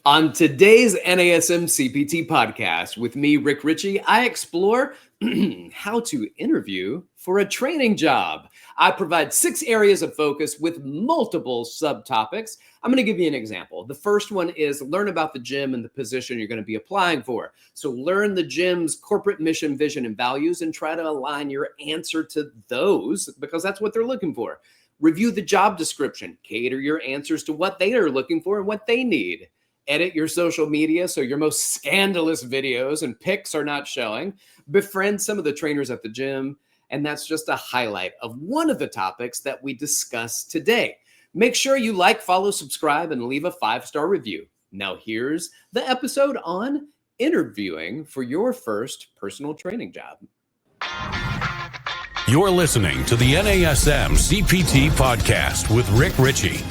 On today's NASM-CPT Podcast with me, Rick Richey, I explore how to interview for a training job. I provide 6 areas of focus with multiple subtopics. I'm going to give you an example. The first one is learn about the gym and the position you're going to be applying for. So learn the gym's corporate mission, vision, and values and try to align your answer to those because that's what they're looking for. Review the job description. Cater your answers to what they are looking for and what they need. Edit your social media so your most scandalous videos and pics are not showing. Befriend some of the trainers at the gym. And that's just a highlight of one of the topics that we discussed today. Make sure you like, follow, subscribe, and leave a 5-star review. Now here's the episode on interviewing for your first personal training job. You're listening to the NASM-CPT Podcast with Rick Richey,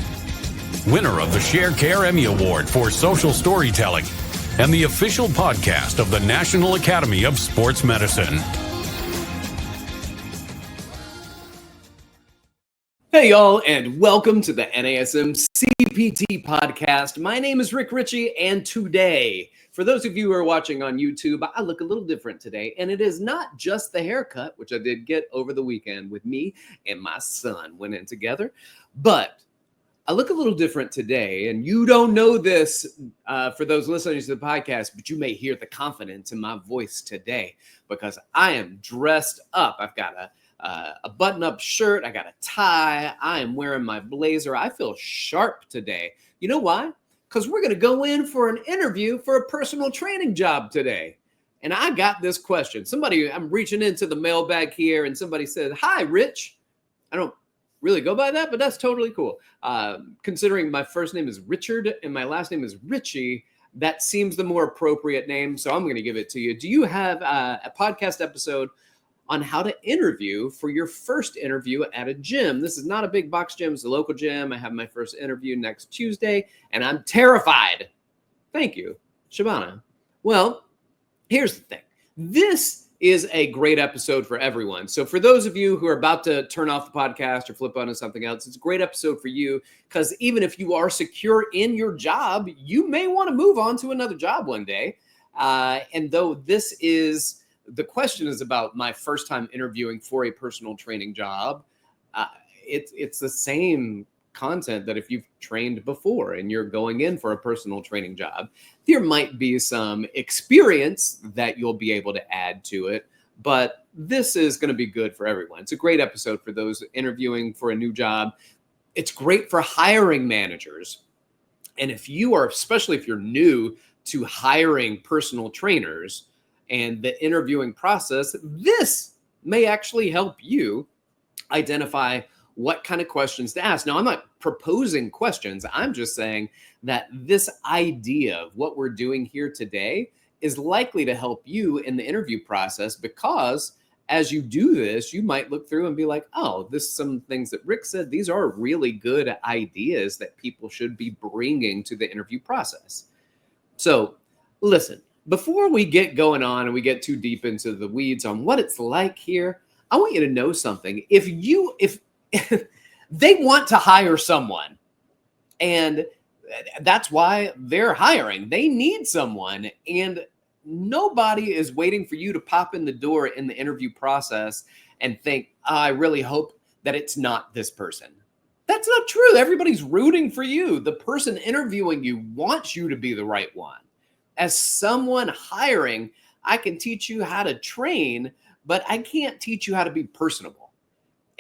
winner of the Sharecare Emmy Award for Social Storytelling and the official podcast of the National Academy of Sports Medicine. Hey y'all, and welcome to the NASM-CPT Podcast. My name is Rick Richey, and today, for those of you who are watching on YouTube, I look a little different today, and it is not just the haircut, which I did get over the weekend with me and my son went in together, but I look a little different today, and you don't know this for those listening to the podcast, but you may hear the confidence in my voice today because I am dressed up. I've got a button-up shirt. I got a tie. I am wearing my blazer. I feel sharp today. You know why? Because we're going to go in for an interview for a personal training job today. And I got this question. I'm reaching into the mailbag here, and somebody said, "Hi, Rich." I don't really go by that, but that's totally cool. Considering my first name is Richard and my last name is Richie, that seems the more appropriate name. So I'm going to give it to you. Do you have a podcast episode on how to interview for your first interview at a gym? This is not a big box gym. It's a local gym. I have my first interview next Tuesday, and I'm terrified. Thank you, Shabana. Well, here's the thing. This is a great episode for everyone. So for those of you who are about to turn off the podcast or flip on to something else, it's a great episode for you because even if you are secure in your job, you may want to move on to another job one day. And though the question is about my first time interviewing for a personal training job, it's the same content that if you've trained before and you're going in for a personal training job, there might be some experience that you'll be able to add to it, but this is going to be good for everyone. It's a great episode for those interviewing for a new job. It's great for hiring managers. And especially if you're new to hiring personal trainers and the interviewing process, this may actually help you identify what kind of questions to ask. Now, I'm not proposing questions. I'm just saying that this idea of what we're doing here today is likely to help you in the interview process because as you do this, you might look through and be like, oh, this is some things that Rick said. These are really good ideas that people should be bringing to the interview process. So listen, before we get going on and we get too deep into the weeds on what it's like here, I want you to know something. If they want to hire someone, and that's why they're hiring. They need someone, and nobody is waiting for you to pop in the door in the interview process and think, I really hope that it's not this person. That's not true. Everybody's rooting for you. The person interviewing you wants you to be the right one. As someone hiring, I can teach you how to train, but I can't teach you how to be personable.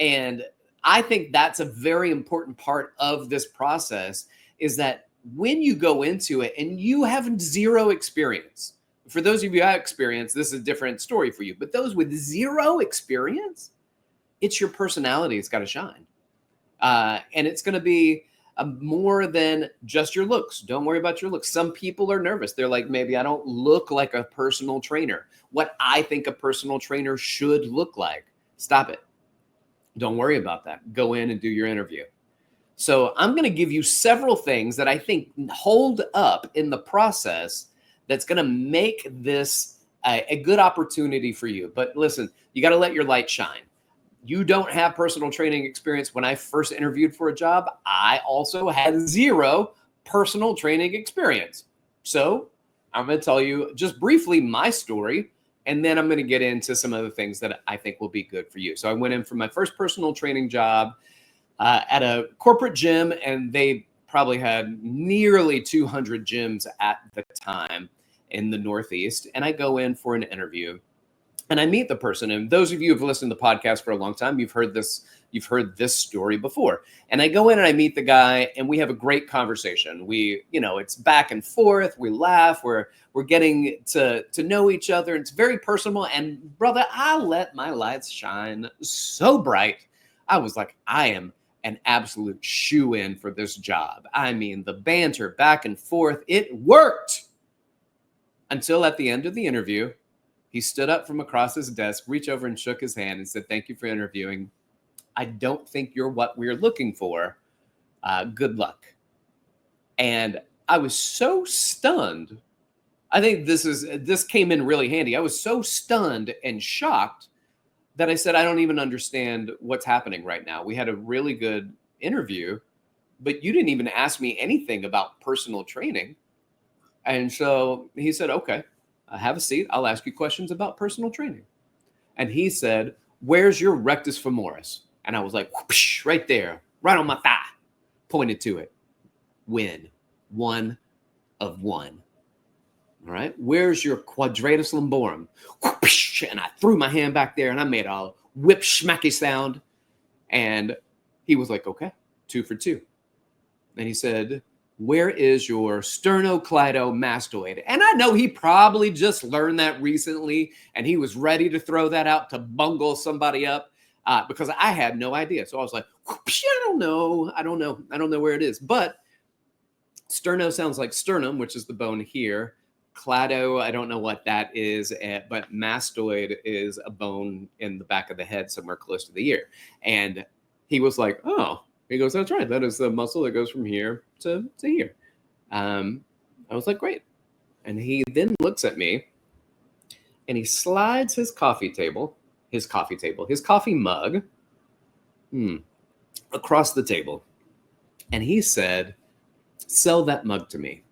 And I think that's a very important part of this process is that when you go into it and you have zero experience, for those of you who have experience, this is a different story for you, but those with zero experience, it's your personality. It's got to shine. And it's going to be more than just your looks. Don't worry about your looks. Some people are nervous. They're like, maybe I don't look like a personal trainer. What I think a personal trainer should look like. Stop it. Don't worry about that. Go in and do your interview. So I'm going to give you several things that I think hold up in the process that's going to make this a good opportunity for you. But listen, you got to let your light shine. You don't have personal training experience. When I first interviewed for a job, I also had zero personal training experience. So I'm going to tell you just briefly my story, and then I'm going to get into some other things that I think will be good for you. So I went in for my first personal training job at a corporate gym, and they probably had nearly 200 gyms at the time in the Northeast. And I go in for an interview, and I meet the person. And those of you who've listened to the podcast for a long time, you've heard this story before. And I go in and I meet the guy, and we have a great conversation. It's back and forth. We laugh. We're getting to know each other. It's very personal. And brother, I let my lights shine so bright. I was like, I am an absolute shoe-in for this job. I mean, the banter back and forth, it worked. Until at the end of the interview, he stood up from across his desk, reached over and shook his hand and said, "Thank you for interviewing. I don't think you're what we're looking for. Good luck." And I was so stunned. I think this came in really handy. I was so stunned and shocked that I said, "I don't even understand what's happening right now. We had a really good interview, but you didn't even ask me anything about personal training." And so he said, "Okay, have a seat. I'll ask you questions about personal training." And he said, "Where's your rectus femoris?" And I was like, whoosh, right there, right on my thigh, pointed to it. Win, 1 of 1. All right. "Where's your quadratus lumborum?" Whoosh, and I threw my hand back there and I made a whip schmacky sound. And he was like, "Okay, 2 for 2. And he said, "Where is your sternocleidomastoid?" And I know he probably just learned that recently and he was ready to throw that out to bungle somebody up because I had no idea. So I was like, I don't know where it is. But sterno sounds like sternum, which is the bone here. Clado, I don't know what that is, but mastoid is a bone in the back of the head somewhere close to the ear. And he was like, "Oh," he goes, "That's right. That is the muscle that goes from here to here." I was like, "Great." And he then looks at me and he slides his coffee mug across the table. And he said, "Sell that mug to me."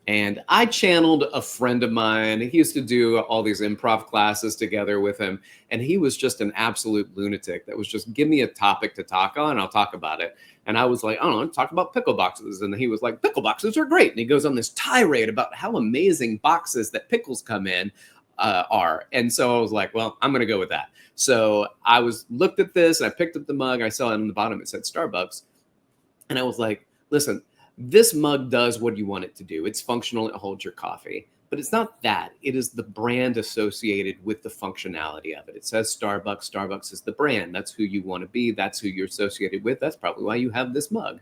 And I channeled a friend of mine. He used to do all these improv classes together with him. And he was just an absolute lunatic that was just, "Give me a topic to talk on, I'll talk about it." And I was like, "I don't know, talk about pickle boxes." And he was like, "Pickle boxes are great." And he goes on this tirade about how amazing boxes that pickles come in are. And so I was like, well, I'm going to go with that. So I looked at this and I picked up the mug. I saw it on the bottom. It said Starbucks. And I was like, listen, this mug does what you want it to do. It's functional. It holds your coffee. But it's not that. It is the brand associated with the functionality of it. It says Starbucks. Starbucks is the brand. That's who you want to be. That's who you're associated with. That's probably why you have this mug.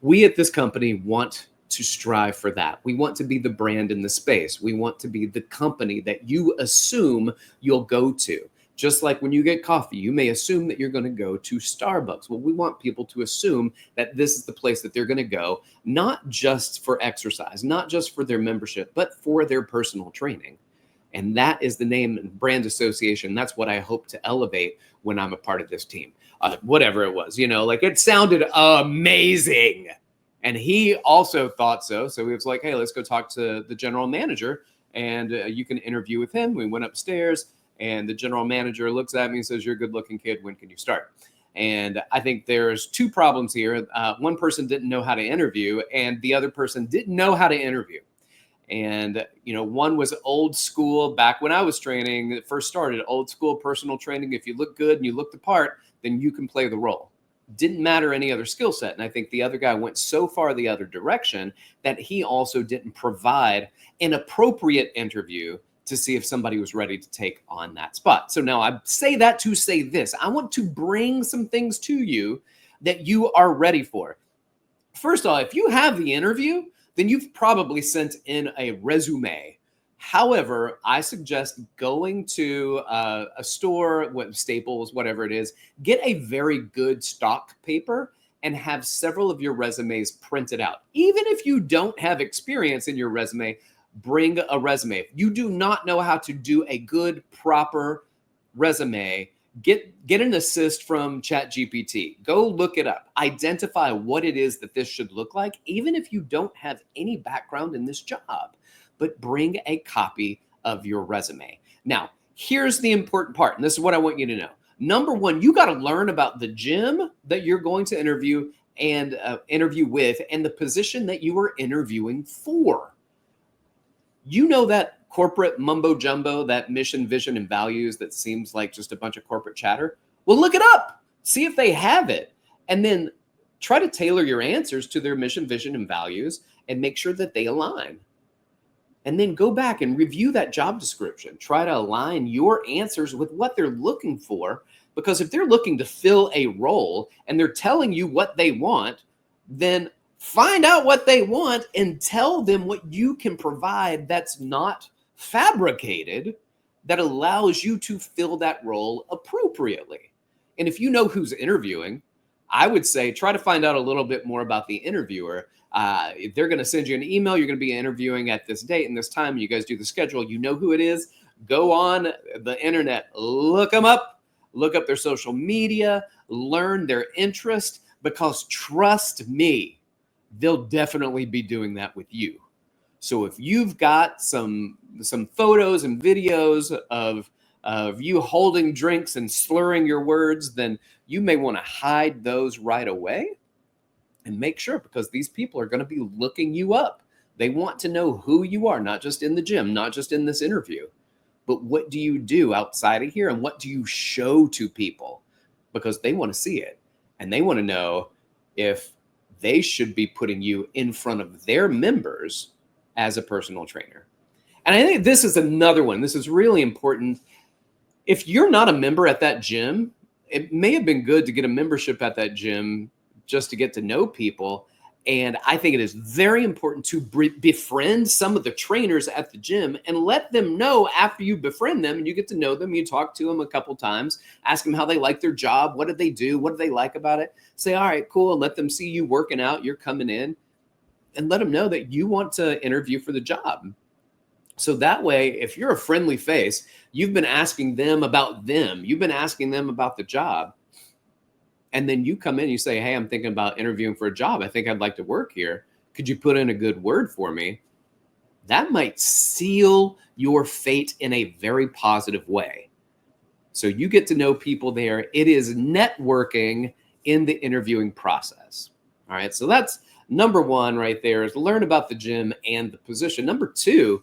We at this company want to strive for that. We want to be the brand in the space. We want to be the company that you assume you'll go to. Just like when you get coffee, you may assume that you're going to go to Starbucks. Well, we want people to assume that this is the place that they're going to go, not just for exercise, not just for their membership, but for their personal training. And that is the name and brand association. That's what I hope to elevate when I'm a part of this team. Whatever it was, it sounded amazing. And he also thought so. So he was like, "Hey, let's go talk to the general manager and you can interview with him." We went upstairs. And the general manager looks at me and says, "You're a good-looking kid. When can you start?" And I think there's 2 problems here. One person didn't know how to interview, and the other person didn't know how to interview. And, one was old school. Back when I was training, it first started, old school personal training. If you look good and you look the part, then you can play the role. Didn't matter any other skill set. And I think the other guy went so far the other direction that he also didn't provide an appropriate interview to see if somebody was ready to take on that spot. So now I say that to say this. I want to bring some things to you that you are ready for. First of all, if you have the interview, then you've probably sent in a resume. However, I suggest going to a store, Staples, whatever it is, get a very good stock paper and have several of your resumes printed out. Even if you don't have experience in your resume, bring a resume. If you do not know how to do a good, proper resume, Get an assist from ChatGPT. Go look it up. Identify what it is that this should look like, even if you don't have any background in this job, but bring a copy of your resume. Now, here's the important part, and this is what I want you to know. Number one, you got to learn about the gym that you're going to interview with and the position that you are interviewing for. You know that corporate mumbo jumbo, that mission, vision, and values that seems like just a bunch of corporate chatter? Well, look it up. See if they have it. And then try to tailor your answers to their mission, vision, and values and make sure that they align. And then go back and review that job description. Try to align your answers with what they're looking for. Because if they're looking to fill a role and they're telling you what they want, then find out what they want and tell them what you can provide that's not fabricated, that allows you to fill that role appropriately. And if you know who's interviewing, I would say try to find out a little bit more about the interviewer. If they're going to send you an email, you're going to be interviewing at this date and this time, you guys do the schedule, you know who it is, go on the internet, look them up, look up their social media, learn their interest, because trust me, they'll definitely be doing that with you. So if you've got some photos and videos of you holding drinks and slurring your words, then you may want to hide those right away and make sure, because these people are going to be looking you up. They want to know who you are, not just in the gym, not just in this interview, but what do you do outside of here and what do you show to people? Because they want to see it and they want to know if they should be putting you in front of their members as a personal trainer. And I think this is another one. This is really important. If you're not a member at that gym, it may have been good to get a membership at that gym just to get to know people. And I think it is very important to befriend some of the trainers at the gym and let them know after you befriend them and you get to know them, you talk to them a couple times, ask them how they like their job, what did they do, what do they like about it? Say, all right, cool, and let them see you working out, you're coming in, and let them know that you want to interview for the job. So that way, if you're a friendly face, you've been asking them about them, you've been asking them about the job, and then you come in and you say, hey, I'm thinking about interviewing for a job. I think I'd like to work here. Could you put in a good word for me? That might seal your fate in a very positive way. So you get to know people there. It is networking in the interviewing process. All right. So that's number one right there, is learn about the gym and the position. Number two,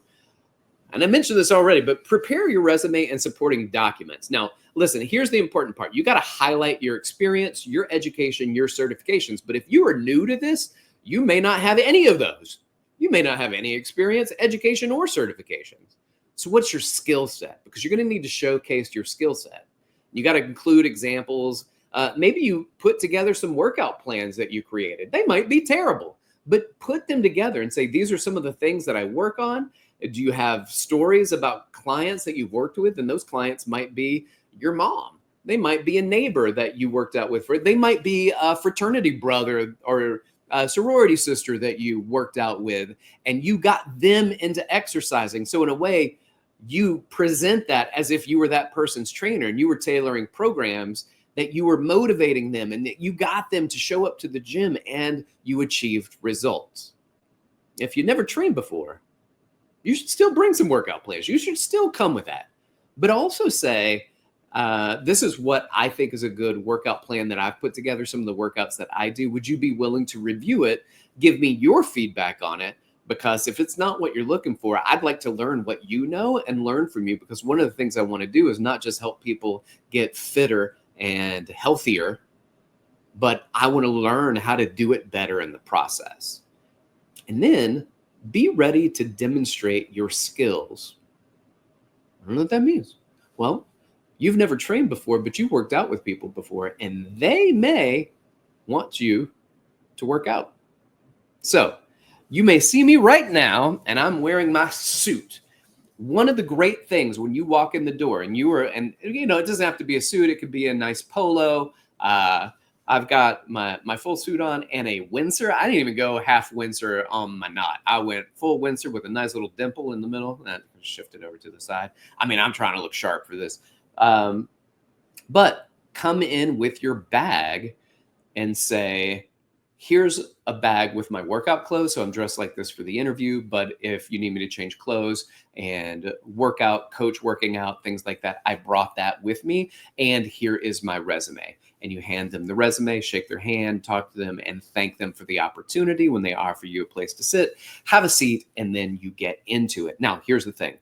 and I mentioned this already, but prepare your resume and supporting documents. Now, listen, here's the important part. You got to highlight your experience, your education, your certifications. But if you are new to this, you may not have any of those. You may not have any experience, education, or certifications. So what's your skill set? Because you're going to need to showcase your skill set. You got to include examples. Maybe you put together some workout plans that you created. They might be terrible, but put them together and say, these are some of the things that I work on. Do you have stories about clients that you've worked with? And those clients might be your mom. They might be a neighbor that you worked out with. They might be a fraternity brother or a sorority sister that you worked out with, and you got them into exercising. So in a way, you present that as if you were that person's trainer and you were tailoring programs that you were motivating them and that you got them to show up to the gym and you achieved results. If you never trained before, you should still bring some workout plans. You should still come with that, but also say, this is what I think is a good workout plan that I've put together, some of the workouts that I do. Would you be willing to review it? Give me your feedback on it, because if it's not what you're looking for, I'd like to learn what you know and learn from you, because one of the things I want to do is not just help people get fitter and healthier, but I want to learn how to do it better in the process. And then be ready to demonstrate your skills. I don't know what that means. Well, you've never trained before, but you've worked out with people before, and they may want you to work out. So you may see me right now, and I'm wearing my suit. One of the great things when you walk in the door and it doesn't have to be a suit. It could be a nice polo. I've got my full suit on and a Windsor. I didn't even go half Windsor on my knot. I went full Windsor with a nice little dimple in the middle. That shifted over to the side. I mean, I'm trying to look sharp for this. But come in with your bag and say, here's a bag with my workout clothes. So I'm dressed like this for the interview, but if you need me to change clothes and coach working out, things like that, I brought that with me. And here is my resume. And you hand them the resume, shake their hand, talk to them, and thank them for the opportunity. When they offer you a place to sit, have a seat, and then you get into it. Now, here's the thing.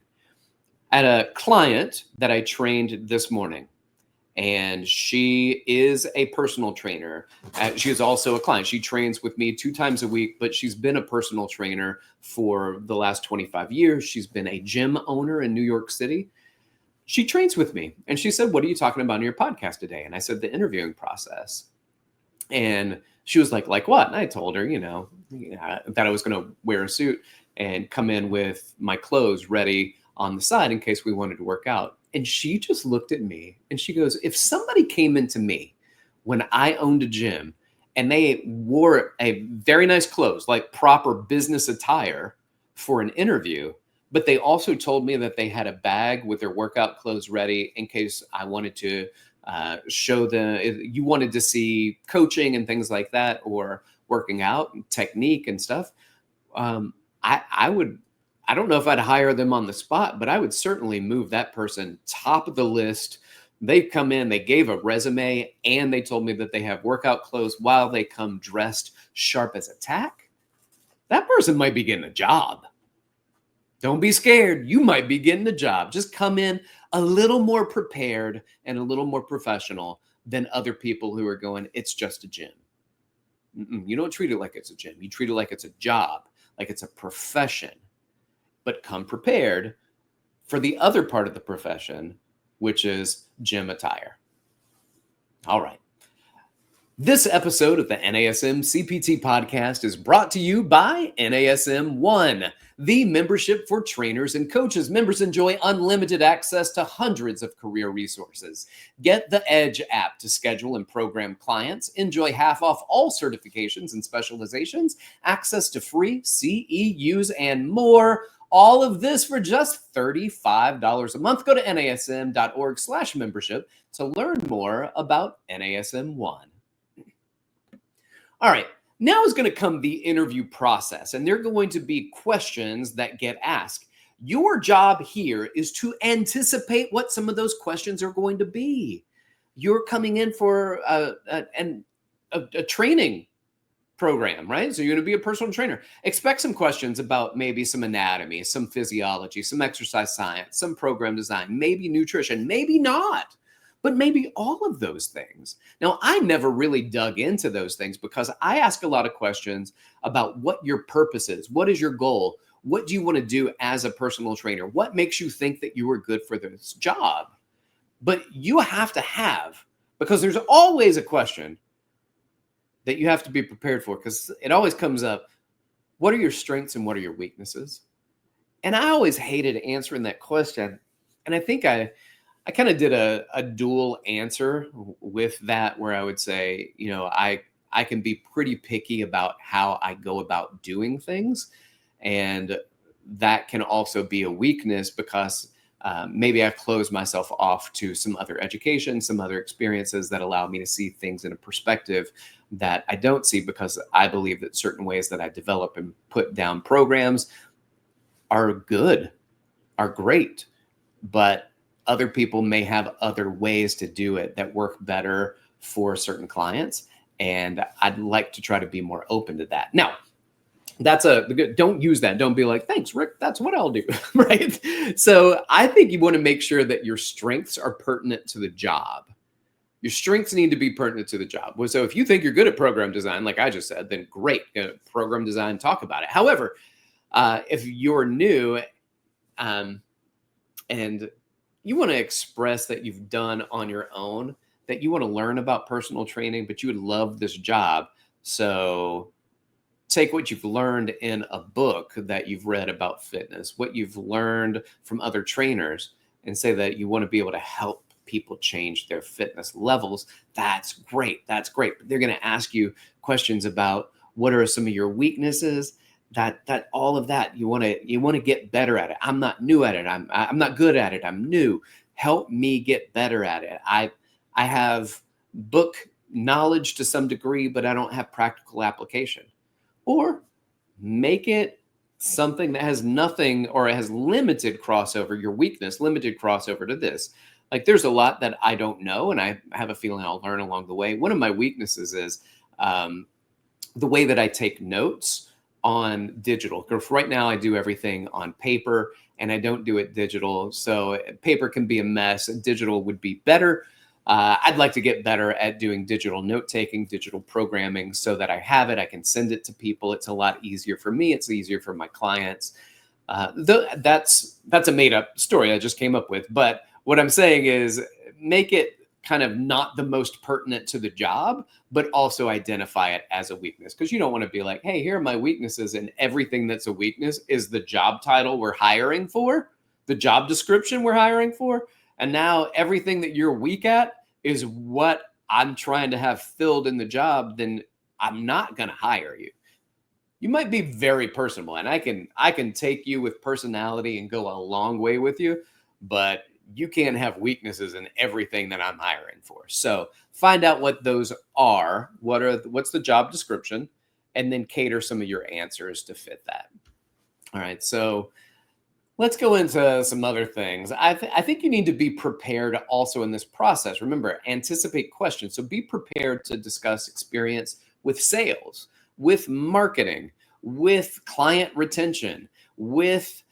At a client that I trained this morning, and she is a personal trainer. She is also a client. She trains with me 2 times a week, but she's been a personal trainer for the last 25 years. She's been a gym owner in New York City. She trains with me. And she said, what are you talking about in your podcast today? And I said, the interviewing process. And she was like what? And I told her, that I was going to wear a suit and come in with my clothes ready on the side in case we wanted to work out. And she just looked at me and she goes, if somebody came into me when I owned a gym and they wore a very nice clothes, like proper business attire for an interview, but they also told me that they had a bag with their workout clothes ready in case I wanted to show them, you wanted to see coaching and things like that, or working out and technique and stuff. I don't know if I'd hire them on the spot, but I would certainly move that person top of the list. They've come in, they gave a resume, and they told me that they have workout clothes while they come dressed sharp as a tack. That person might be getting a job. Don't be scared. You might be getting a job. Just come in a little more prepared and a little more professional than other people who are going, it's just a gym. You don't treat it like it's a gym. You treat it like it's a job, like it's a profession. But come prepared for the other part of the profession, which is gym attire. All right. This episode of the NASM-CPT Podcast is brought to you by NASM One, the membership for trainers and coaches. Members enjoy unlimited access to hundreds of career resources. Get the Edge app to schedule and program clients. Enjoy half off all certifications and specializations, access to free CEUs, and more. All of this for just $35 a month. Go to nasm.org/membership to learn more about NASM One. All right, now is going to come the interview process, and there are going to be questions that get asked. Your job here is to anticipate what some of those questions are going to be. You're coming in for a training program, right? So you're going to be a personal trainer. Expect some questions about maybe some anatomy, some physiology, some exercise science, some program design, maybe nutrition, maybe not, but maybe all of those things. Now, I never really dug into those things because I ask a lot of questions about what your purpose is. What is your goal? What do you want to do as a personal trainer? What makes you think that you are good for this job? But you have to have, because there's always a question that you have to be prepared for, because it always comes up, what are your strengths and what are your weaknesses? And I always hated answering that question. And I think I kind of did a dual answer with that, where I would say, I can be pretty picky about how I go about doing things. And that can also be a weakness because maybe I close myself off to some other education, some other experiences that allow me to see things in a perspective that I don't see, because I believe that certain ways that I develop and put down programs are good, are great, but other people may have other ways to do it that work better for certain clients. And I'd like to try to be more open to that. Now, don't use that. Don't be like, thanks, Rick, that's what I'll do, right? So I think you want to make sure that your strengths are pertinent to the job. Your strengths need to be pertinent to the job. So if you think you're good at program design, like I just said, then great, program design, talk about it. However, if you're new and you want to express that you've done on your own, that you want to learn about personal training, but you would love this job. So take what you've learned in a book that you've read about fitness, what you've learned from other trainers, and say that you want to be able to help people change their fitness levels. That's great. That's great. But they're going to ask you questions about what are some of your weaknesses, that all of that. You want to get better at it. I'm not new at it. I'm not good at it. I'm new. Help me get better at it. I have book knowledge to some degree, but I don't have practical application. Or make it something that has nothing or it has limited crossover, your weakness, limited crossover to this. Like there's a lot that I don't know, and I have a feeling I'll learn along the way. One of my weaknesses is the way that I take notes on digital. Because right now I do everything on paper and I don't do it digital. So paper can be a mess. Digital would be better. I'd like to get better at doing digital note taking, digital programming, so that I have it. I can send it to people. It's a lot easier for me. It's easier for my clients. That's a made up story I just came up with. But what I'm saying is make it kind of not the most pertinent to the job, but also identify it as a weakness. Because you don't want to be like, hey, here are my weaknesses, and everything that's a weakness is the job title we're hiring for, the job description we're hiring for. And now everything that you're weak at is what I'm trying to have filled in the job, then I'm not going to hire you. You might be very personable, and I can take you with personality and go a long way with you, but you can't have weaknesses in everything that I'm hiring for. So find out what those are. What's the job description, and then cater some of your answers to fit that. All right. So let's go into some other things. I think you need to be prepared also in this process. Remember, anticipate questions. So be prepared to discuss experience with sales, with marketing, with client retention, with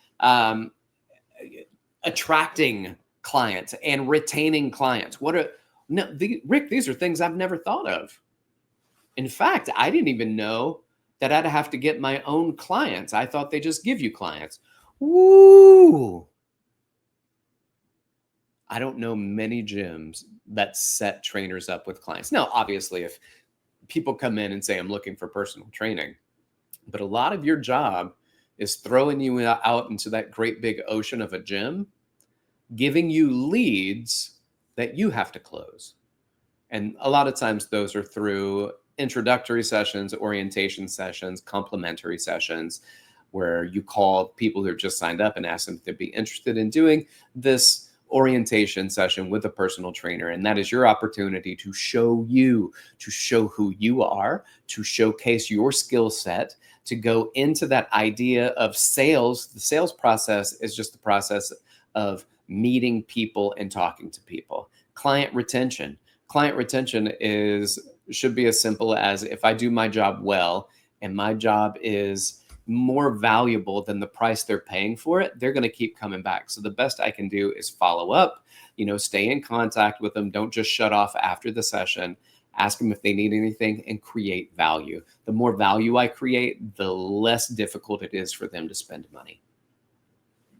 attracting clients and retaining clients. Rick, these are things I've never thought of. In fact, I didn't even know that I'd have to get my own clients. I thought they just give you clients. Woo! I don't know many gyms that set trainers up with clients. Now, obviously, if people come in and say, I'm looking for personal training, but a lot of your job is throwing you out into that great big ocean of a gym, giving you leads that you have to close. And a lot of times those are through introductory sessions, orientation sessions, complimentary sessions, where you call people who have just signed up and ask them if they'd be interested in doing this orientation session with a personal trainer. And that is your opportunity to show who you are, to showcase your skill set, to go into that idea of sales. The sales process is just the process of meeting people and talking to people. Client retention should be as simple as, if I do my job well and my job is more valuable than the price they're paying for it, they're going to keep coming back. So the best I can do is follow up, stay in contact with them. Don't just shut off after the session. Ask them if they need anything and create value. The more value I create, the less difficult it is for them to spend money.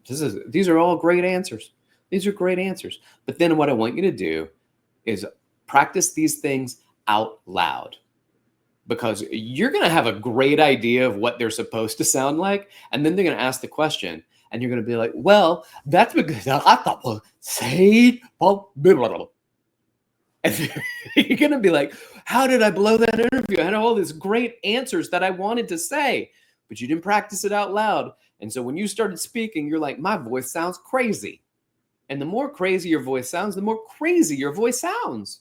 These are all great answers. These are great answers. But then what I want you to do is practice these things out loud, because you're going to have a great idea of what they're supposed to sound like. And then they're going to ask the question and you're going to be like, well, that's because I thought, well, say, and you're going to be like, how did I blow that interview? I had all these great answers that I wanted to say, but you didn't practice it out loud. And so when you started speaking, you're like, my voice sounds crazy. And the more crazy your voice sounds, the more crazy your voice sounds.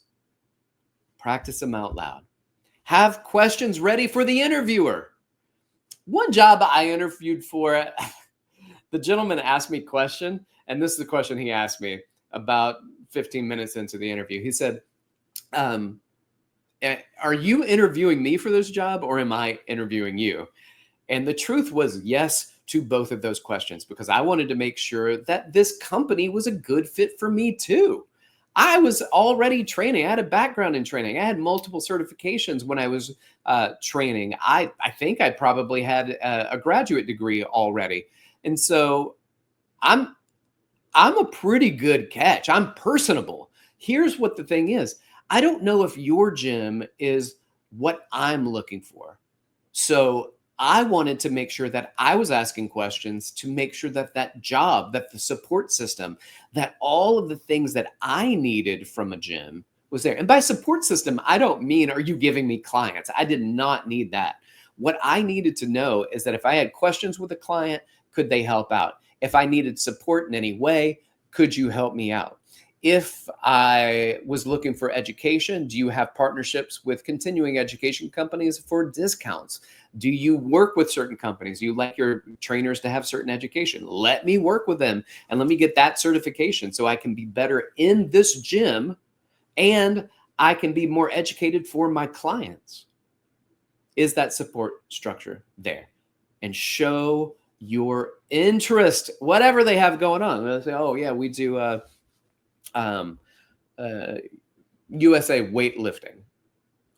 Practice them out loud. Have questions ready for the interviewer. One job I interviewed for, the gentleman asked me a question, and this is the question he asked me about 15 minutes into the interview. He said, are you interviewing me for this job, or am I interviewing you? And the truth was yes to both of those questions, because I wanted to make sure that this company was a good fit for me too. I was already training. I had a background in training. I had multiple certifications when I was training. I think I probably had a graduate degree already. And so I'm a pretty good catch. I'm personable. Here's what the thing is. I don't know if your gym is what I'm looking for. So I wanted to make sure that I was asking questions to make sure that that job, that the support system, that all of the things that I needed from a gym was there. And by support system, I don't mean, are you giving me clients? I did not need that. What I needed to know is that if I had questions with a client, could they help out? If I needed support in any way, could you help me out? If I was looking for education, do you have partnerships with continuing education companies for discounts? Do you work with certain companies? Do you like your trainers to have certain education? Let me work with them and let me get that certification so I can be better in this gym and I can be more educated for my clients. Is that support structure there? And show your interest, whatever they have going on. They'll say, oh yeah, we do USA weightlifting.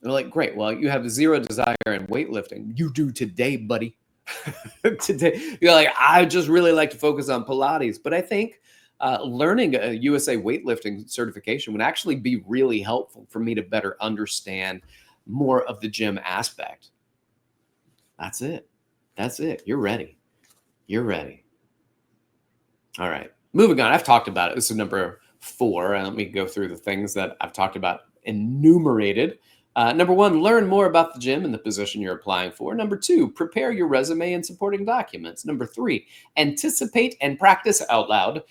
They're like, great. Well, you have zero desire in weightlifting. You do today, buddy. Today, you're like, I just really like to focus on Pilates. But I think learning a USA weightlifting certification would actually be really helpful for me to better understand more of the gym aspect. That's it. That's it. You're ready. You're ready. All right. Moving on. I've talked about it. This is number 4. Let me go through the things that I've talked about enumerated. Number 1, learn more about the gym and the position you're applying for. Number 2, prepare your resume and supporting documents. Number 3, anticipate and practice out loud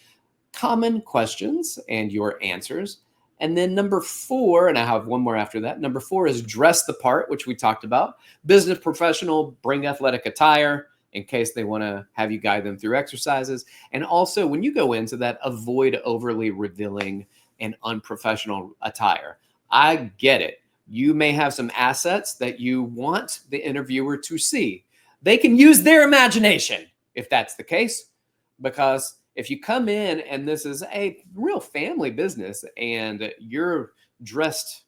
common questions and your answers. And then number 4, and I have one more after that. Number 4 is dress the part, which we talked about. Business professional, bring athletic attire in case they want to have you guide them through exercises. And also, when you go into that, avoid overly revealing and unprofessional attire. I get it. You may have some assets that you want the interviewer to see. They can use their imagination if that's the case, because if you come in and this is a real family business and you're dressed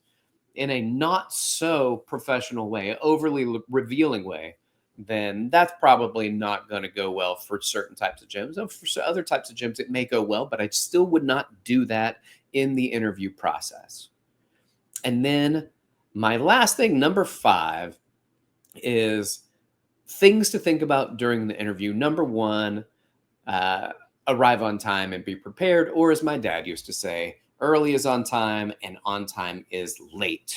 in a not so professional way, overly revealing way, then that's probably not going to go well for certain types of gyms. For other types of gyms, it may go well, but I still would not do that in the interview process. And then my last thing, number 5, is things to think about during the interview. Number 1, arrive on time and be prepared. Or as my dad used to say, early is on time and on time is late.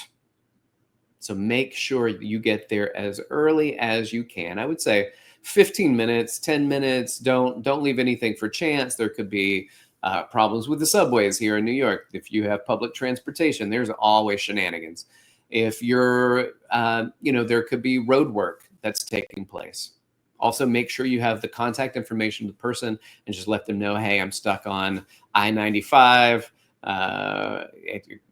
So make sure you get there as early as you can. I would say 15 minutes, 10 minutes. Don't leave anything for chance. There could be problems with the subways here in New York. If you have public transportation, there's always shenanigans. If you're, there could be road work that's taking place. Also, make sure you have the contact information of the person and just let them know, hey, I'm stuck on I-95.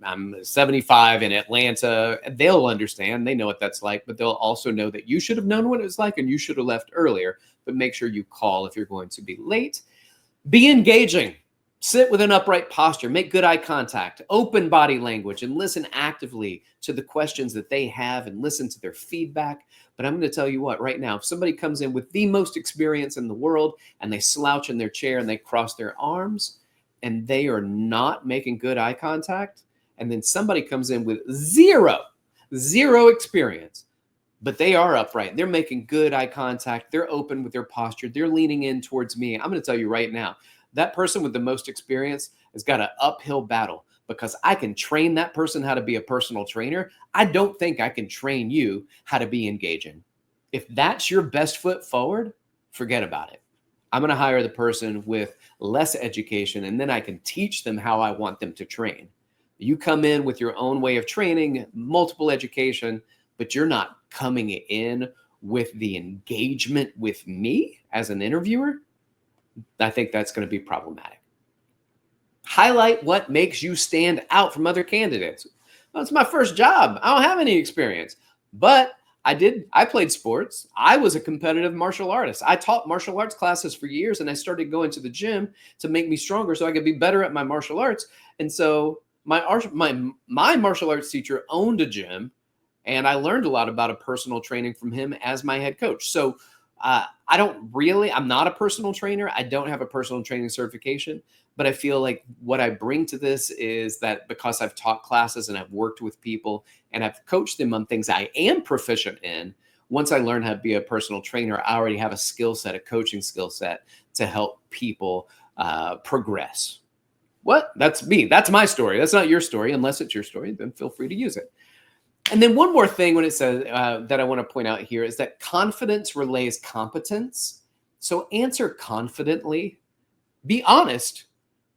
I'm 75 in Atlanta. They'll understand. They know what that's like, but they'll also know that you should have known what it was like and you should have left earlier. But make sure you call if you're going to be late. Be engaging. Sit with an upright posture, make good eye contact, open body language, and listen actively to the questions that they have and listen to their feedback. But I'm going to tell you what, right now, if somebody comes in with the most experience in the world and they slouch in their chair and they cross their arms and they are not making good eye contact, and then somebody comes in with zero experience, but they are upright, they're making good eye contact, they're open with their posture, they're leaning in towards me, I'm going to tell you right now, that person with the most experience has got an uphill battle because I can train that person how to be a personal trainer. I don't think I can train you how to be engaging. If that's your best foot forward, forget about it. I'm going to hire the person with less education, and then I can teach them how I want them to train. You come in with your own way of training, multiple education, but you're not coming in with the engagement with me as an interviewer. I think that's going to be problematic. Highlight what makes you stand out from other candidates. Well, it's my first job. I don't have any experience, but I played sports. I was a competitive martial artist. I taught martial arts classes for years, and I started going to the gym to make me stronger so I could be better at my martial arts. And so my martial arts teacher owned a gym, and I learned a lot about a personal training from him as my head coach. So I'm not a personal trainer. I don't have a personal training certification, but I feel like what I bring to this is that because I've taught classes and I've worked with people and I've coached them on things I am proficient in, once I learn how to be a personal trainer, I already have a skill set, a coaching skill set to help people progress. What? That's me. That's my story. That's not your story. Unless it's your story, then feel free to use it. And then one more thing when it says that I want to point out here is that confidence relays competence. So answer confidently, be honest,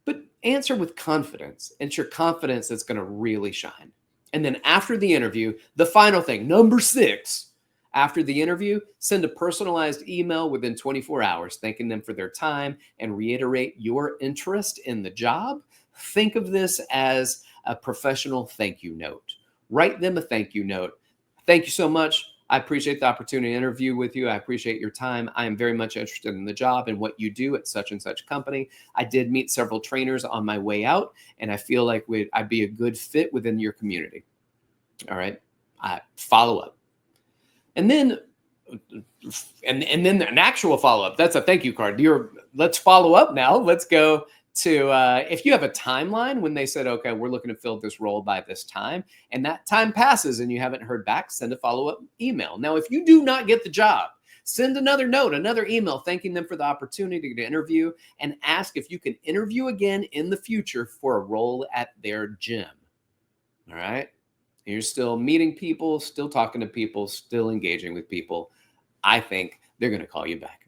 but answer with confidence. It's your confidence that's going to really shine. And then after the interview, the final thing, number 6, after the interview, send a personalized email within 24 hours, thanking them for their time and reiterate your interest in the job. Think of this as a professional thank you note. Write them a thank you note. Thank you so much. I appreciate the opportunity to interview with you. I appreciate your time. I am very much interested in the job and what you do at such and such company. I did meet several trainers on my way out, and I feel like I'd be a good fit within your community. All right. Follow up. And then an actual follow-up. That's a thank you card. Let's follow up now. Let's go to if you have a timeline when they said, okay, we're looking to fill this role by this time, and that time passes and you haven't heard back, send a follow-up email. Now, if you do not get the job, send another note, another email thanking them for the opportunity to interview, and ask if you can interview again in the future for a role at their gym. All right. And you're still meeting people, still talking to people, still engaging with people. I think they're going to call you back.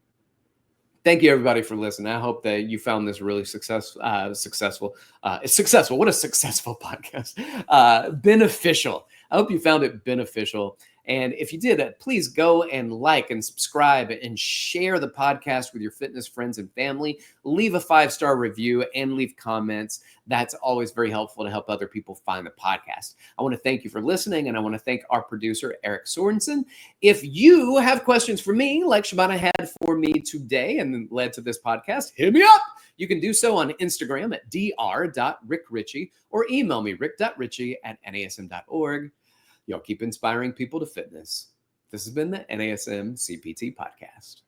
Thank you, everybody, for listening. I hope that you found this really successful. It's successful. What a successful podcast. Beneficial. I hope you found it beneficial. And if you did, please go and like and subscribe and share the podcast with your fitness friends and family. Leave a 5-star review and leave comments. That's always very helpful to help other people find the podcast. I want to thank you for listening, and I want to thank our producer, Eric Sorensen. If you have questions for me, like Shabana had for me today and led to this podcast, hit me up. You can do so on Instagram at dr.rickrichey or email me, rick.richey@nasm.org. Y'all keep inspiring people to fitness. This has been the NASM-CPT Podcast.